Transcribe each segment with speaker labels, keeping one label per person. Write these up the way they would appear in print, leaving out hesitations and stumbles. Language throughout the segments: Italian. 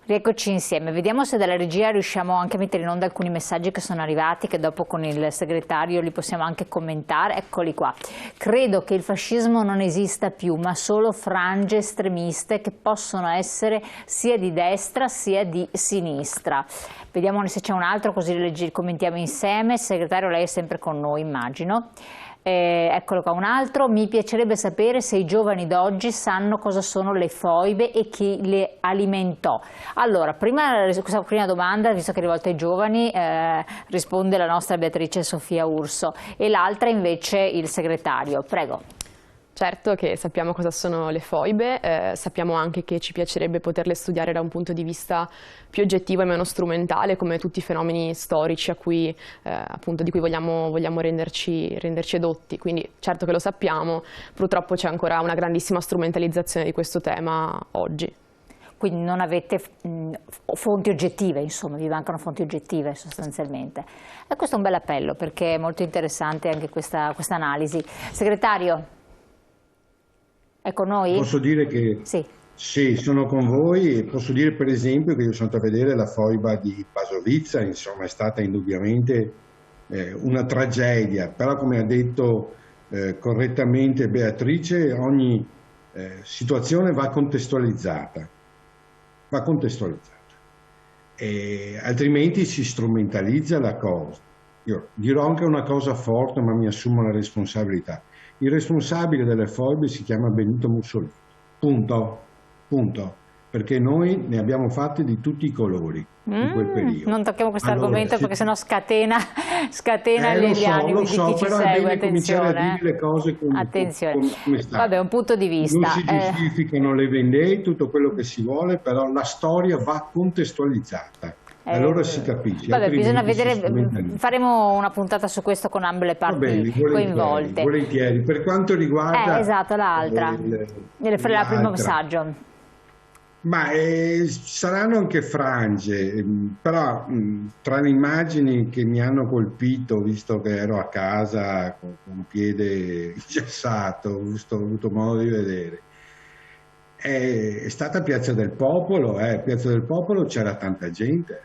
Speaker 1: Rieccoci insieme, vediamo se dalla regia riusciamo anche a mettere in onda alcuni messaggi che sono arrivati, che dopo con il segretario li possiamo anche commentare. Eccoli qua. Credo che il fascismo non esista più, ma solo frange estremiste che possono essere sia di destra sia di sinistra. Vediamo se c'è un altro, così commentiamo insieme. Segretario, lei è sempre con noi, immagino. Eccolo qua un altro. Mi piacerebbe sapere se i giovani d'oggi sanno cosa sono le foibe e chi le alimentò. Allora, questa prima domanda, visto che è rivolta ai giovani, risponde la nostra Beatrice Sofia Urso, e l'altra invece il segretario. Prego.
Speaker 2: Certo che sappiamo cosa sono le foibe, sappiamo anche che ci piacerebbe poterle studiare da un punto di vista più oggettivo e meno strumentale, come tutti i fenomeni storici a cui, appunto, di cui vogliamo renderci edotti. Quindi certo che lo sappiamo, purtroppo c'è ancora una grandissima strumentalizzazione di questo tema oggi.
Speaker 1: Quindi non avete fonti oggettive, insomma, vi mancano fonti oggettive sostanzialmente. E questo è un bel appello, perché è molto interessante anche questa analisi. Segretario? È con noi?
Speaker 3: Posso dire che sì, sono con voi, e posso dire per esempio che io sono andato a vedere la foiba di Basovizza, insomma è stata indubbiamente una tragedia, però come ha detto correttamente Beatrice, ogni situazione va contestualizzata, e altrimenti si strumentalizza la cosa. Io dirò anche una cosa forte, ma mi assumo la responsabilità. Il responsabile delle foibe si chiama Benito Mussolini, punto, perché noi ne abbiamo fatte di tutti i colori in quel periodo.
Speaker 1: Non tocchiamo questo argomento perché sennò scatena gli animi di chi ci
Speaker 3: però
Speaker 1: segue,
Speaker 3: è bene cominciare a dire le cose come stanno.
Speaker 1: Vabbè, un punto di vista.
Speaker 3: Non si giustificano le vendette, tutto quello che si vuole, però la storia va contestualizzata. Allora si capisce.
Speaker 1: Vabbè, bisogna vedere, faremo una puntata su questo con ambe le parti coinvolte.
Speaker 3: Volentieri. Per quanto riguarda
Speaker 1: esatto, l'altra, il primo passaggio.
Speaker 3: Ma saranno anche frange, però tra le immagini che mi hanno colpito, visto che ero a casa con un piede ingessato, ho avuto modo di vedere, è stata Piazza del Popolo. Piazza del Popolo c'era tanta gente,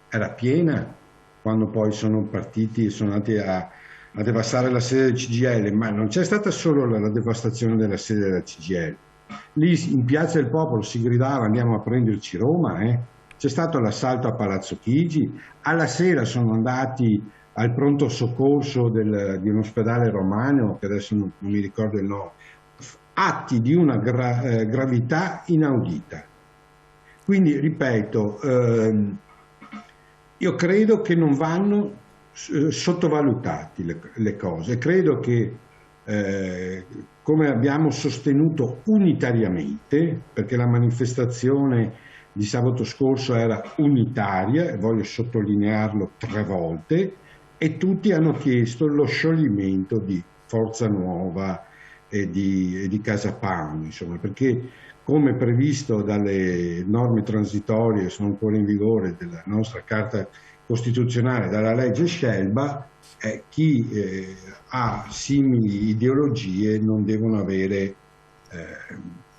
Speaker 3: era piena quando poi sono partiti e sono andati a devastare la sede del CGIL, ma non c'è stata solo la devastazione della sede della CGIL. Lì in Piazza del Popolo si gridava andiamo a prenderci Roma, c'è stato l'assalto a Palazzo Chigi, alla sera sono andati al pronto soccorso di un ospedale romano, che adesso non mi ricordo il nome, atti di una gravità inaudita. Quindi, ripeto, io credo che non vanno sottovalutati le cose, credo che come abbiamo sostenuto unitariamente, perché la manifestazione di sabato scorso era unitaria, e voglio sottolinearlo 3 volte, e tutti hanno chiesto lo scioglimento di Forza Nuova e di Casa Pound, insomma, perché come previsto dalle norme transitorie che sono ancora in vigore della nostra Carta Costituzionale, dalla legge Scelba, chi ha simili ideologie non devono avere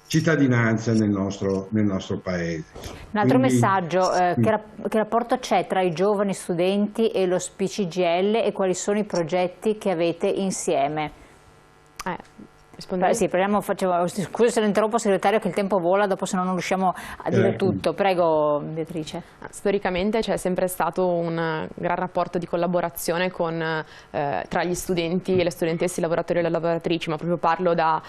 Speaker 3: cittadinanza nel nostro paese.
Speaker 1: Un altro messaggio, che rapporto c'è tra i giovani studenti e lo SPCGIL e quali sono i progetti che avete insieme? Sì, scusa se lo interrompo, segretario, che il tempo vola, dopo se no non riusciamo a dire tutto. Prego, Beatrice.
Speaker 2: Storicamente c'è sempre stato un gran rapporto di collaborazione tra gli studenti e le studentesse, i lavoratori e le lavoratrici, ma proprio parlo da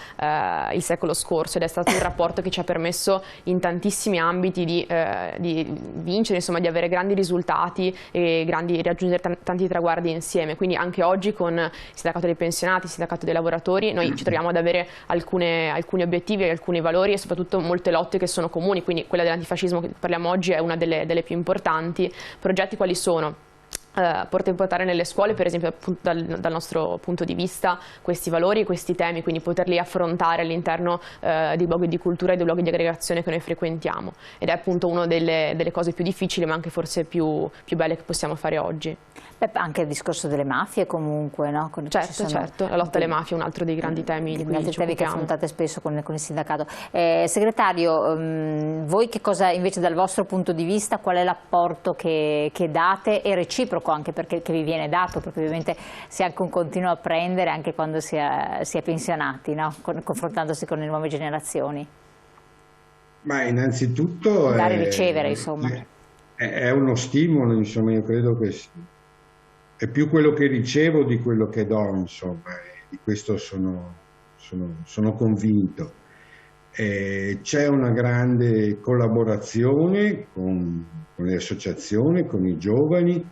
Speaker 2: il secolo scorso, ed è stato un rapporto che ci ha permesso in tantissimi ambiti di vincere, insomma, di avere grandi risultati e raggiungere tanti traguardi insieme. Quindi anche oggi con il sindacato dei pensionati, il sindacato dei lavoratori, noi ci troviamo ad avere alcuni obiettivi e alcuni valori, e soprattutto molte lotte che sono comuni, quindi quella dell'antifascismo che parliamo oggi è una delle più importanti. Progetti quali sono? portare nelle scuole, per esempio appunto dal nostro punto di vista, questi valori e questi temi, quindi poterli affrontare all'interno dei luoghi di cultura e dei luoghi di aggregazione che noi frequentiamo, ed è appunto una delle cose più difficili ma anche forse più belle che possiamo fare oggi.
Speaker 1: Beh, anche il discorso delle mafie comunque, no?
Speaker 2: Certo, la lotta alle mafie è un altro dei grandi temi di cui ci occupiamo.
Speaker 1: Che affrontate spesso con il sindacato. Segretario, voi che cosa invece dal vostro punto di vista, qual è l'apporto che date, e reciproco anche perché che vi viene dato, perché ovviamente si ha anche un continuo apprendere anche quando si è pensionati, no? Confrontandosi con le nuove generazioni?
Speaker 3: Ma innanzitutto
Speaker 1: dare e ricevere, insomma.
Speaker 3: È uno stimolo, insomma, io credo che è più quello che ricevo di quello che do, insomma, e di questo sono convinto. C'è una grande collaborazione con le associazioni, con i giovani,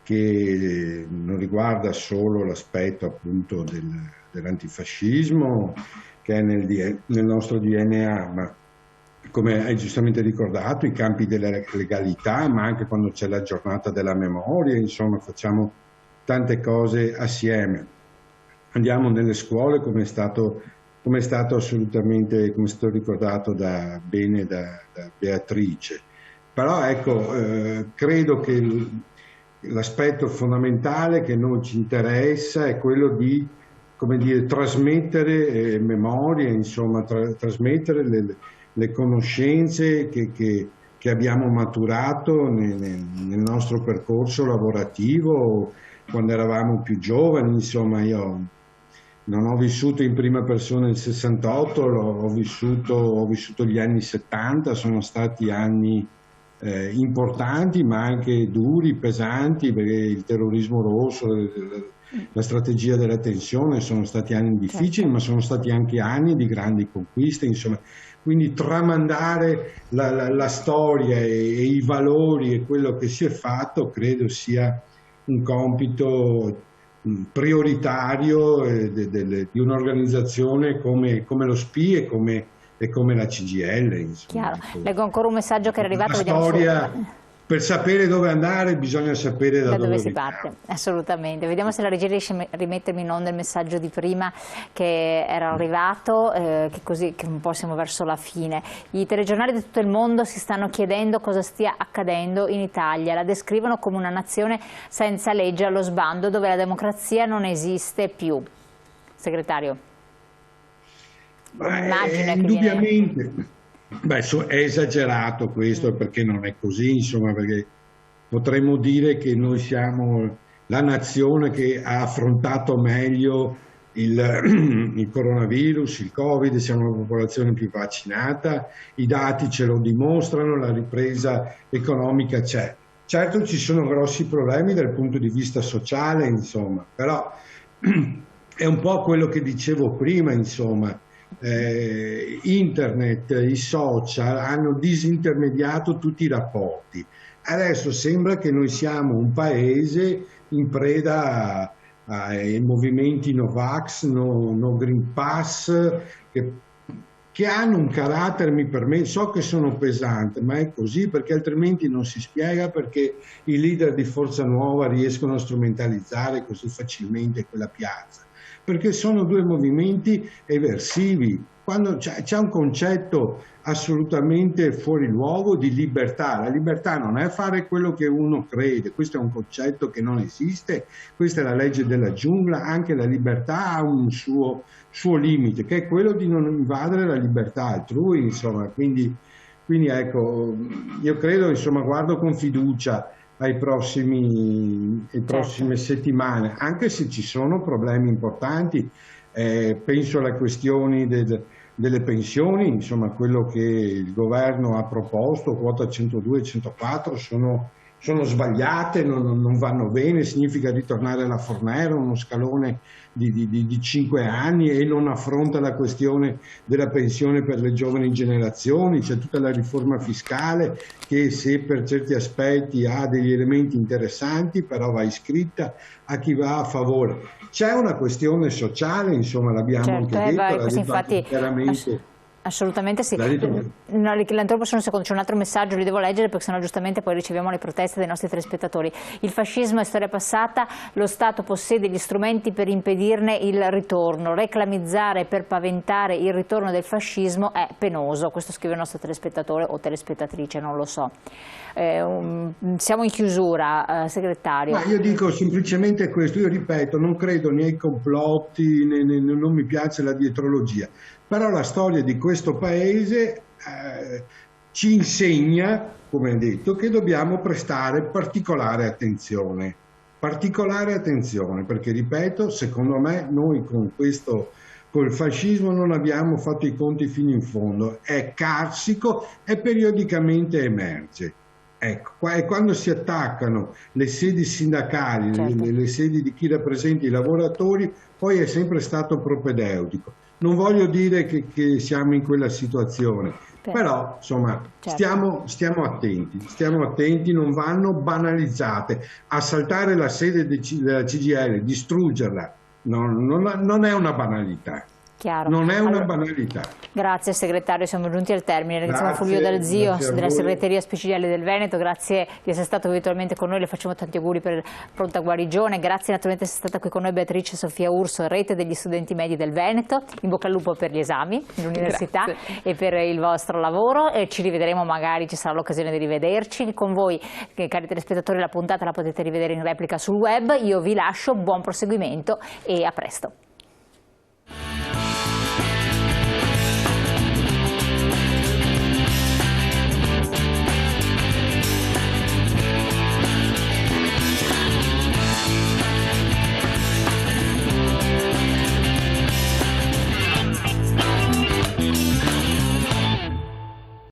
Speaker 3: che non riguarda solo l'aspetto appunto dell'antifascismo che è nel nostro DNA, ma come hai giustamente ricordato, i campi della legalità, ma anche quando c'è la giornata della memoria, insomma facciamo tante cose assieme. Andiamo nelle scuole come è stato assolutamente, come è stato ricordato bene da Beatrice. Però ecco, credo che l'aspetto fondamentale che noi ci interessa è quello di, come dire, trasmettere memorie, insomma, trasmettere le conoscenze che abbiamo maturato nel nostro percorso lavorativo quando eravamo più giovani. Insomma, io non ho vissuto in prima persona il 68, ho vissuto gli anni 70, sono stati anni importanti ma anche duri, pesanti, perché il terrorismo rosso, la strategia della tensione sono stati anni difficili, ma sono stati anche anni di grandi conquiste, insomma. Quindi tramandare la storia e i valori e quello che si è fatto credo sia un compito prioritario di un'organizzazione come lo SPI e come la CGIL. Insomma.
Speaker 1: Chiaro. Leggo ancora un messaggio che è arrivato.
Speaker 3: La storia, per sapere dove andare bisogna sapere da dove
Speaker 1: si parte. Assolutamente. Vediamo se la regia riesce a rimettermi in onda il messaggio di prima che era arrivato, che un po' siamo verso la fine. I telegiornali di tutto il mondo si stanno chiedendo cosa stia accadendo in Italia. La descrivono come una nazione senza legge, allo sbando, dove la democrazia non esiste più. Segretario.
Speaker 3: Indubbiamente. Beh, è esagerato questo, perché non è così, insomma, perché potremmo dire che noi siamo la nazione che ha affrontato meglio il coronavirus, il Covid, siamo la popolazione più vaccinata, i dati ce lo dimostrano, la ripresa economica c'è. Certo ci sono grossi problemi dal punto di vista sociale, insomma, però è un po' quello che dicevo prima, insomma. Internet, i social hanno disintermediato tutti i rapporti. Adesso sembra che noi siamo un paese in preda ai movimenti Novax, no Green Pass, che hanno un carattere, so che sono pesante, ma è così, perché altrimenti non si spiega perché i leader di Forza Nuova riescono a strumentalizzare così facilmente quella piazza. Perché sono due movimenti eversivi. Quando c'è un concetto assolutamente fuori luogo di libertà. La libertà non è fare quello che uno crede, questo è un concetto che non esiste, questa è la legge della giungla. Anche la libertà ha un suo limite, che è quello di non invadere la libertà altrui, insomma. Quindi ecco, io credo, insomma, guardo con fiducia ai prossime settimane, anche se ci sono problemi importanti. Penso alle questioni delle pensioni, insomma, quello che il governo ha proposto, quota 102 e 104, sono sbagliate, non vanno bene, significa ritornare alla Fornero, uno scalone di 5 anni, e non affronta la questione della pensione per le giovani generazioni. C'è tutta la riforma fiscale che, se per certi aspetti ha degli elementi interessanti, però va iscritta a chi va a favore. C'è una questione sociale, insomma, l'abbiamo anche detto, l'ha detto anche chiaramente
Speaker 1: Assolutamente sì.
Speaker 3: L'ha detto...
Speaker 1: No, l'interrompo solo un secondo, c'è un altro messaggio, li devo leggere perché sennò giustamente poi riceviamo le proteste dei nostri telespettatori. Il fascismo è storia passata, lo Stato possiede gli strumenti per impedirne il ritorno. Reclamizzare per paventare il ritorno del fascismo è penoso. Questo scrive il nostro telespettatore o telespettatrice, non lo so. Siamo in chiusura, segretario.
Speaker 3: Ma io dico semplicemente questo, io ripeto, non credo né ai complotti, non mi piace la dietrologia, però la storia di questo paese ci insegna, come ha detto, che dobbiamo prestare particolare attenzione, perché ripeto, secondo me noi col fascismo non abbiamo fatto i conti fino in fondo, è carsico e periodicamente emerge. Ecco, e quando si attaccano le sedi sindacali,
Speaker 1: Certo.
Speaker 3: le sedi di chi rappresenta i lavoratori, poi è sempre stato propedeutico. Non voglio dire che siamo in quella situazione, però insomma
Speaker 1: Certo.
Speaker 3: stiamo attenti, non vanno banalizzate. Assaltare la sede della CGIL, distruggerla, non è una banalità.
Speaker 1: Chiaro.
Speaker 3: Non è una
Speaker 1: Allora,
Speaker 3: banalità.
Speaker 1: grazie segretario, siamo giunti al termine. Ringraziamo Fulvio Dal Zio
Speaker 3: Grazie a
Speaker 1: della
Speaker 3: voi.
Speaker 1: segreteria speciale del Veneto, grazie di essere stato virtualmente con noi, le facciamo tanti auguri per pronta guarigione, grazie naturalmente di essere stata qui con noi Beatrice Sofia Urso, rete degli studenti medi del Veneto, in bocca al lupo per gli esami all'università e per il vostro lavoro, e ci rivedremo, magari ci sarà l'occasione di rivederci con voi, cari telespettatori. La puntata la potete rivedere in replica sul web, io vi lascio, buon proseguimento e a presto.